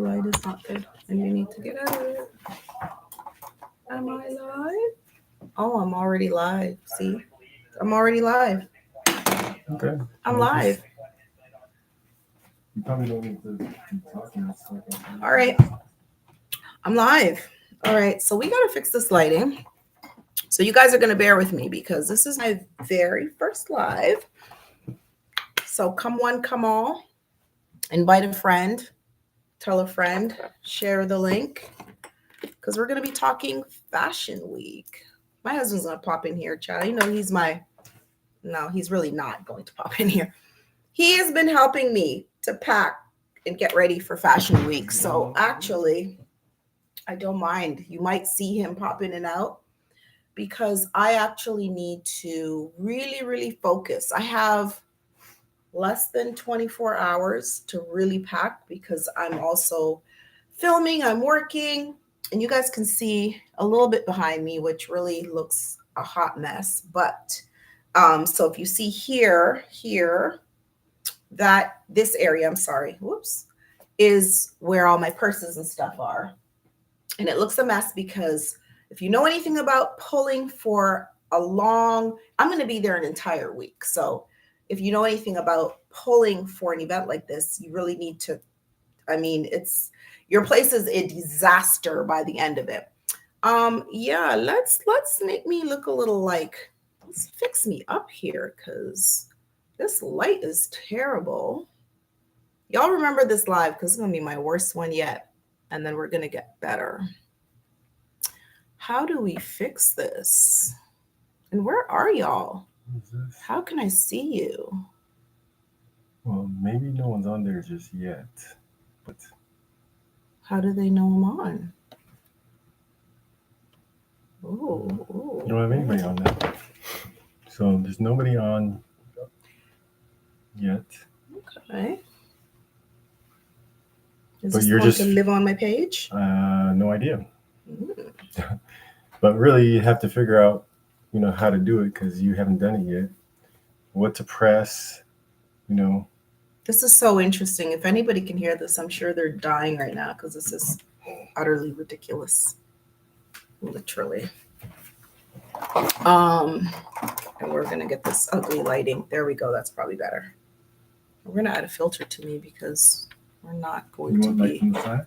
the light is not good and you need to get out of it. Am I live? Oh, I'm already live. See? I'm already live. Okay. I'm live. You probably don't need to keep talking. All right. I'm live. All right. So we got to fix this lighting. So you guys are going to bear with me because this is my very first live. So come one, come all. Invite a friend. Tell a friend. Share the link. Because we're going to be talking Fashion Week. My husband's going to pop in here, child. You know, he's really not going to pop in here. He has been helping me to pack and get ready for Fashion Week. So actually, I don't mind. You might see him pop in and out because I actually need to really, really focus. I have less than 24 hours to really pack because I'm also filming, I'm working, and you guys can see a little bit behind me, which really looks a hot mess. But so if you see here, that this area, I'm sorry, whoops, is where all my purses and stuff are. And it looks a mess because if you know anything about pulling for I'm going to be there an entire week. So if you know anything about pulling for an event like this, you really need to, your place is a disaster by the end of it. Yeah, let's make me look a little like, let's fix me up here because this light is terrible. Y'all remember this live because it's going to be my worst one yet. And then we're going to get better. How do we fix this? And where are y'all? How can I see you? Well, maybe no one's on there just yet. But how do they know I'm on? Oh, you don't have anybody on there. So there's nobody on yet. Okay. Is but this you're going just to live on my page? No idea. But really, you have to figure out, how to do it because you haven't done it yet. What to press, This is so interesting. If anybody can hear this, I'm sure they're dying right now because this is utterly ridiculous. Literally. And we're gonna get this ugly lighting. There we go. That's probably better. We're gonna add a filter to me because we're not going to be. From the side?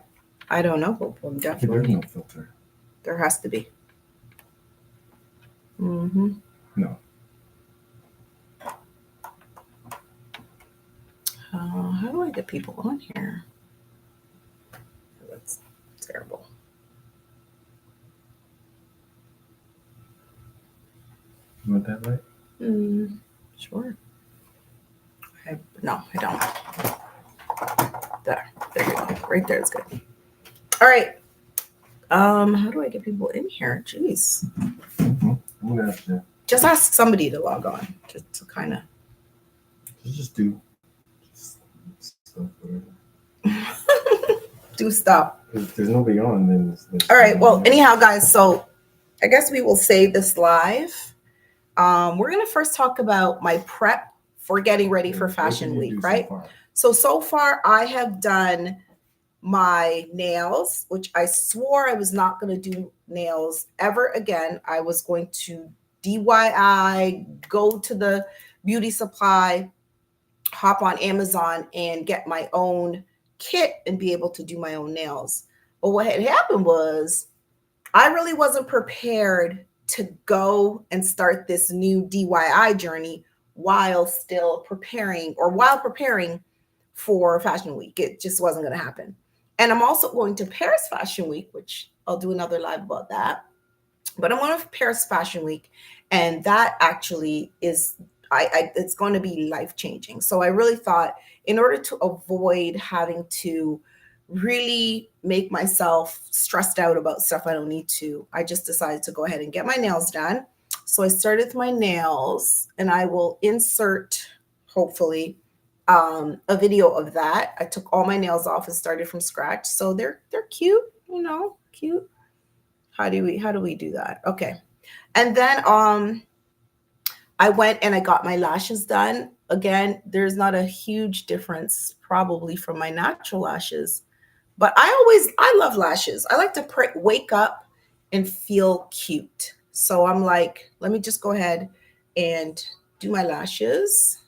I don't know. Well, definitely. There's no filter. There has to be. Mm-hmm. No. How do I get people on here? That's terrible. You want that light? Sure. No, I don't. There you go. Right there is good. All right. How do I get people in here? Jeez. I'm gonna have to just ask somebody to log on to kind of. Just do stuff, whatever. Do stuff. If there's nobody on, then. All right. Well, anyhow, guys. So, I guess we will save this live. We're gonna first talk about my prep for getting ready for Fashion Week, right? So far I have done my nails, which I swore I was not going to do nails ever again. I was going to DIY, go to the beauty supply, hop on Amazon and get my own kit and be able to do my own nails. But what had happened was I really wasn't prepared to go and start this new DIY journey while preparing for Fashion Week. It just wasn't going to happen. And I'm also going to Paris Fashion Week, which I'll do another live about that. But I'm going to Paris Fashion Week, and that actually is, it's going to be life-changing. So I really thought in order to avoid having to really make myself stressed out about stuff I don't need to, I just decided to go ahead and get my nails done. So I started with my nails, and I will insert, hopefully, a video of that. I took all my nails off and started from scratch. So they're cute, cute. How do we do that? Okay. And then I went and I got my lashes done. Again, there's not a huge difference probably from my natural lashes, But I love lashes. I like to wake up and feel cute. So I'm like, let me just go ahead and do my lashes.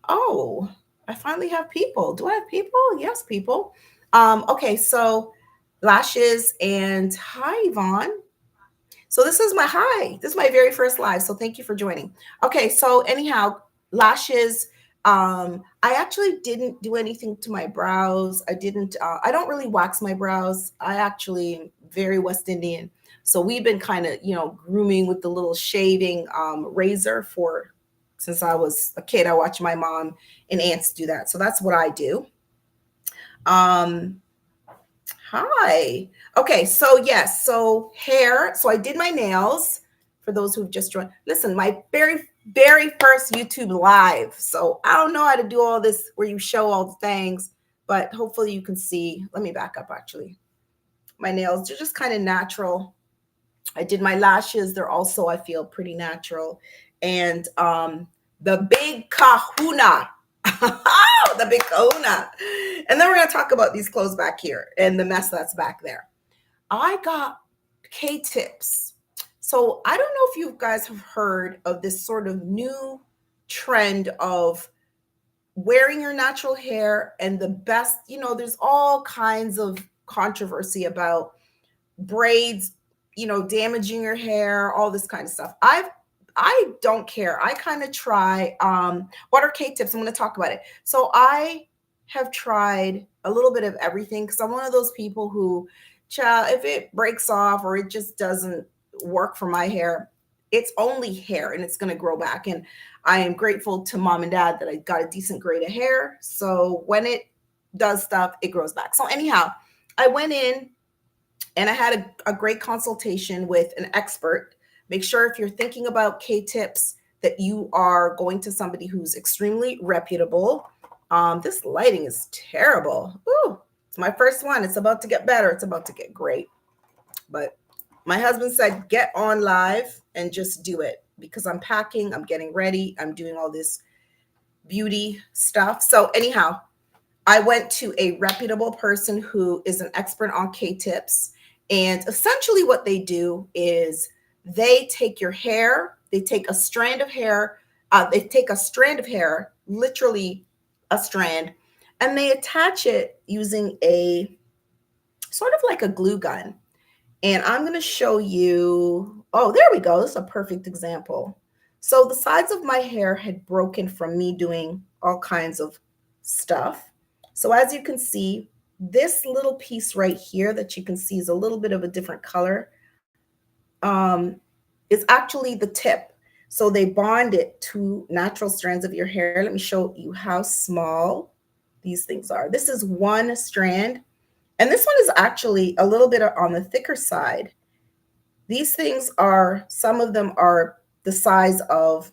Oh, I finally have people. Do I have people? Yes, people. Okay, so lashes, and hi, Yvonne. So this is my very first live. So thank you for joining. Okay, so anyhow, lashes. I actually didn't do anything to my brows. I don't really wax my brows. I actually am very West Indian. So we've been kind of, grooming with the little shaving razor for since I was a kid. I watched my mom and aunts do that. So that's what I do. Um, Hi. Okay, so yes, so hair. So I did my nails for those who've just joined. Listen, my very, very first YouTube live. So I don't know how to do all this where you show all the things, but hopefully you can see. Let me back up actually. My nails, they're just kind of natural. I did my lashes. They're also, I feel, pretty natural. And the big kahuna. The big kahuna. And then we're going to talk about these clothes back here and the mess that's back there. I got K-tips. So I don't know if you guys have heard of this sort of new trend of wearing your natural hair and the best, there's all kinds of controversy about braids, damaging your hair, all this kind of stuff. I don't care. I kind of try what are K-tips? I'm going to talk about it. So I have tried a little bit of everything because I'm one of those people who, child, if it breaks off or it just doesn't work for my hair, it's only hair and it's going to grow back. And I am grateful to mom and dad that I got a decent grade of hair. So when it does stuff, it grows back. So anyhow, I went in and I had a great consultation with an expert. Make sure if you're thinking about K-tips that you are going to somebody who's extremely reputable. This lighting is terrible. Ooh, it's my first one. It's about to get better. It's about to get great. But my husband said, get on live and just do it because I'm packing, I'm getting ready, I'm doing all this beauty stuff. So anyhow, I went to a reputable person who is an expert on K-tips. And essentially what they do is they take your hair, they take a strand of hair, literally a strand, and they attach it using a sort of like a glue gun. And I'm going to show you, oh, there we go. This is a perfect example. So the sides of my hair had broken from me doing all kinds of stuff. So as you can see, this little piece right here that you can see is a little bit of a different color, is actually the tip. So they bond it to natural strands of your hair. Let me show you how small these things are. This is one strand, and this one is actually a little bit on the thicker side. These things are, some of them are the size of,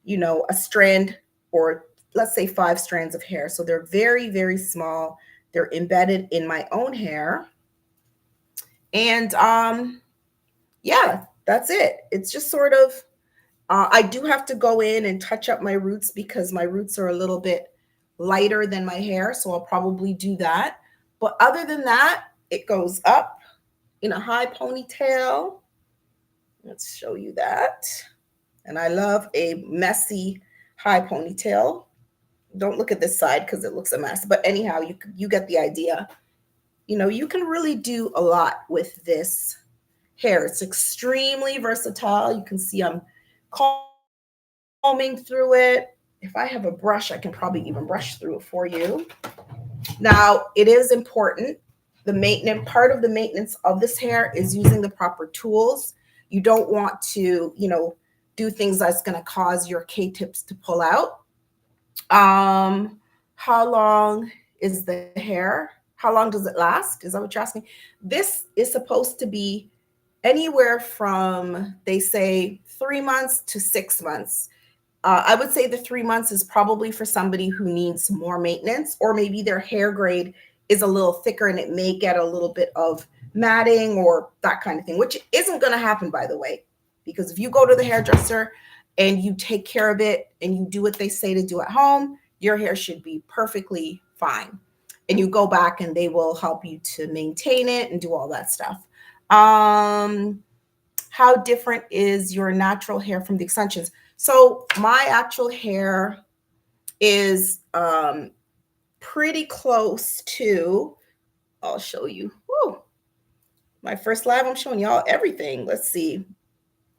a strand, or let's say 5 strands of hair. So they're very, very small. They're embedded in my own hair. And yeah, that's it. It's just sort of, I do have to go in and touch up my roots because my roots are a little bit lighter than my hair. So I'll probably do that. But other than that, it goes up in a high ponytail. Let's show you that. And I love a messy high ponytail. Don't look at this side because it looks a mess. But anyhow, you get the idea. You can really do a lot with this hair. It's extremely versatile. You can see I'm combing through it. If I have a brush, I can probably even brush through it for you. Now, it is important. Part of the maintenance of this hair is using the proper tools. You don't want to, do things that's going to cause your K-tips to pull out. How long is the hair? How long does it last? Is that what you're asking? This is supposed to be anywhere from, they say, 3 months to 6 months. I would say the 3 months is probably for somebody who needs more maintenance, or maybe their hair grade is a little thicker and it may get a little bit of matting or that kind of thing, which isn't going to happen, by the way, because if you go to the hairdresser and you take care of it and you do what they say to do at home, your hair should be perfectly fine. and you go back and they will help you to maintain it and do all that stuff. How different is your natural hair from the extensions? So my actual hair is pretty close to, I'll show you. Woo. My first live, I'm showing y'all everything. Let's see.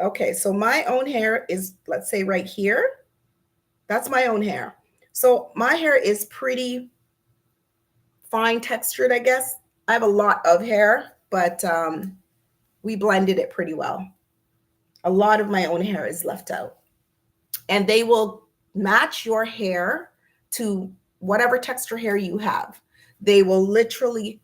Okay, so my own hair is, let's say right here. That's my own hair. So my hair is pretty fine textured, I guess. I have a lot of hair, but we blended it pretty well. A lot of my own hair is left out. And they will match your hair to whatever texture hair you have. They will literally,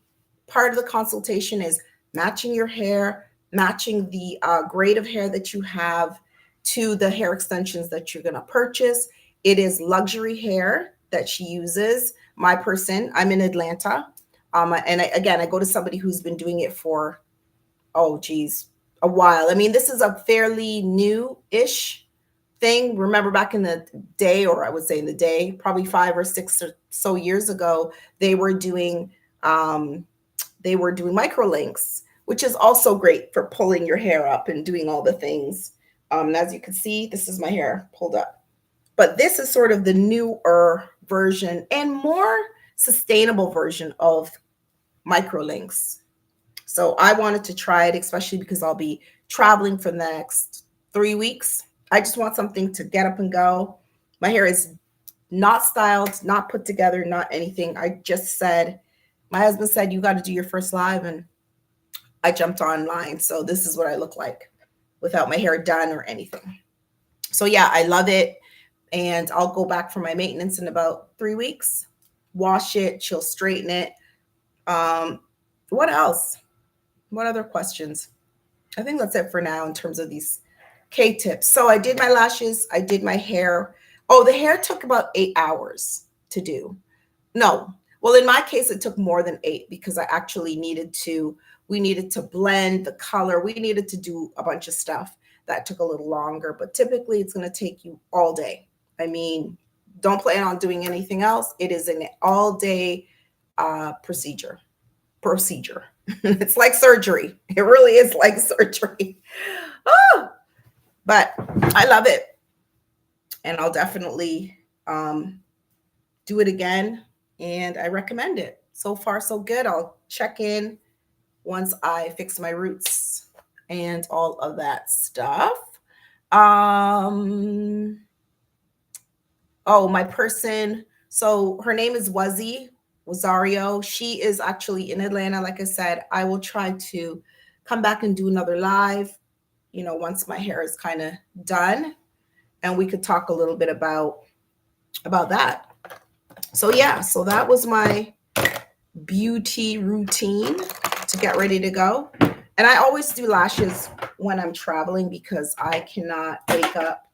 part of the consultation is matching your hair, matching the grade of hair that you have to the hair extensions that you're going to purchase. It is luxury hair that she uses. My person, I'm in Atlanta. Again, I go to somebody who's been doing it for, a while. I mean, this is a fairly new-ish thing. Remember back in the day, or I would say in the day, probably 5 or 6 or so years ago, they were doing micro links, which is also great for pulling your hair up and doing all the things. And as you can see, this is my hair pulled up. But this is sort of the newer version and more sustainable version of micro links. So I wanted to try it, especially because I'll be traveling for the next 3 weeks. I just want something to get up and go. My hair is not styled, not put together, not anything. I just said, my husband said, you got to do your first live. And I jumped online. So this is what I look like without my hair done or anything. So yeah, I love it. And I'll go back for my maintenance in about 3 weeks. Wash it, she'll straighten it. What else? What other questions? I think that's it for now in terms of these K-tips. So I did my lashes. I did my hair. Oh, the hair took about 8 hours to do. No. Well, in my case, it took more than 8 because I actually we needed to blend the color. We needed to do a bunch of stuff that took a little longer, but typically it's going to take you all day. I mean, don't plan on doing anything else. It is an all day procedure. It's like surgery. It really is like surgery. But I love it. And I'll definitely do it again. And I recommend it. So far, so good. I'll check in once I fix my roots and all of that stuff. Oh, my person. So her name is Wazario. She is actually in Atlanta. Like I said, I will try to come back and do another live, once my hair is kind of done, and we could talk a little bit about that. So yeah, so that was my beauty routine to get ready to go. And I always do lashes when I'm traveling because I cannot wake up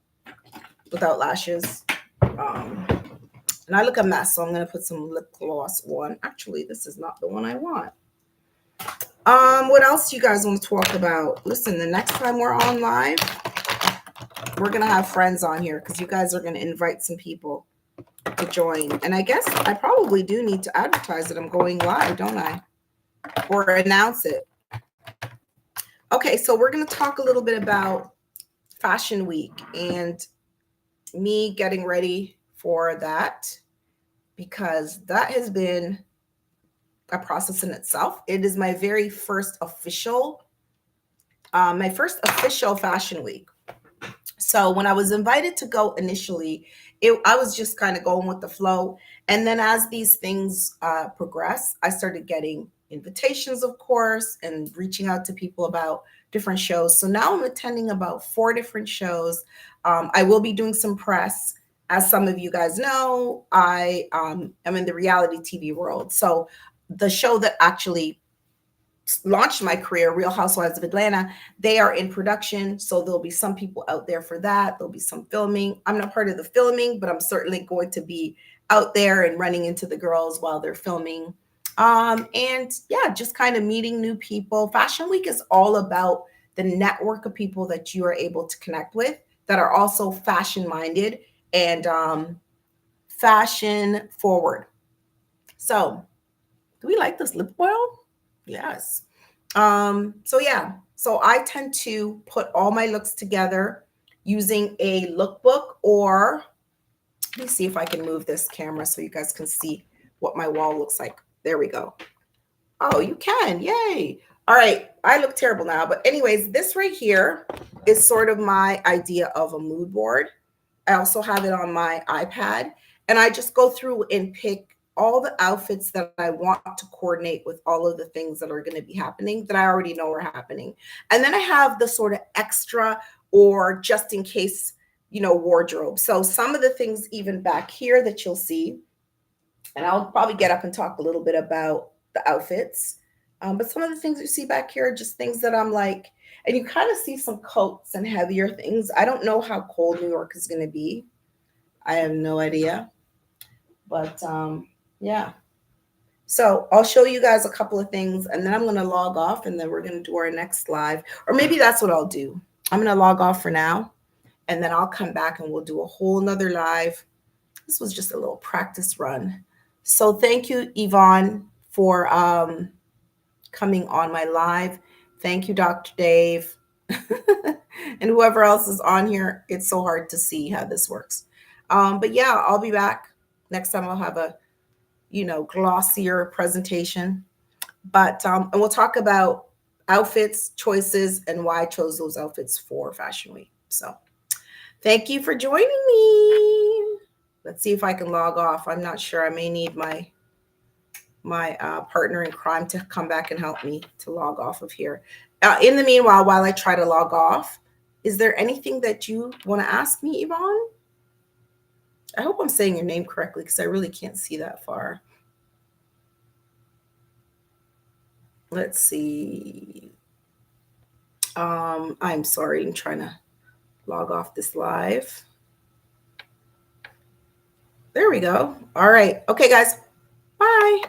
without lashes. And I look a mess, so I'm going to put some lip gloss on. Actually, this is not the one I want. What else do you guys want to talk about? Listen, the next time we're on live, we're going to have friends on here because you guys are going to invite some people to join. And I guess I probably do need to advertise that I'm going live, don't I? Or announce it. Okay, so we're going to talk a little bit about Fashion Week and me getting ready for that, because that has been a process in itself. It is my very first official Fashion Week. So when I was invited to go initially, I was just kind of going with the flow. And then as these things progress, I started getting invitations, of course, and reaching out to people about different shows. So now I'm attending about 4 different shows. I will be doing some press. As some of you guys know, I am in the reality TV world. So the show that actually launched my career, Real Housewives of Atlanta, they are in production. So there'll be some people out there for that. There'll be some filming. I'm not part of the filming, but I'm certainly going to be out there and running into the girls while they're filming. And yeah, just kind of meeting new people. Fashion Week is all about the network of people that you are able to connect with that are also fashion minded and fashion forward. So Do we like this lip oil? Yes. So yeah, so I tend to put all my looks together using a lookbook, or let me see if I can move this camera so you guys can see what my wall looks like. There we go. Oh, you can. Yay. All right. I look terrible now. But anyways, this right here is sort of my idea of a mood board. I also have it on my iPad. And I just go through and pick all the outfits that I want to coordinate with all of the things that are going to be happening that I already know are happening. And then I have the sort of extra or just in case, wardrobe. So some of the things even back here that you'll see, and I'll probably get up and talk a little bit about the outfits. But some of the things you see back here are just things that I'm like, and you kind of see some coats and heavier things. I don't know how cold New York is going to be. I have no idea. But yeah. So I'll show you guys a couple of things and then I'm going to log off and then we're going to do our next live. Or maybe that's what I'll do. I'm going to log off for now and then I'll come back and we'll do a whole nother live. This was just a little practice run. So thank you, Yvonne, for coming on my live. Thank you, Dr. Dave. And whoever else is on here. It's so hard to see how this works. But yeah, I'll be back. Next time I'll have a, glossier presentation. But and we'll talk about outfits, choices, and why I chose those outfits for Fashion Week. So thank you for joining me. Let's see if I can log off. I'm not sure. I may need my partner in crime to come back and help me to log off of here. In the meanwhile, while I try to log off, is there anything that you want to ask me, Yvonne? I hope I'm saying your name correctly because I really can't see that far. Let's see. I'm sorry. I'm trying to log off this live. There we go. All right. Okay, guys. Bye.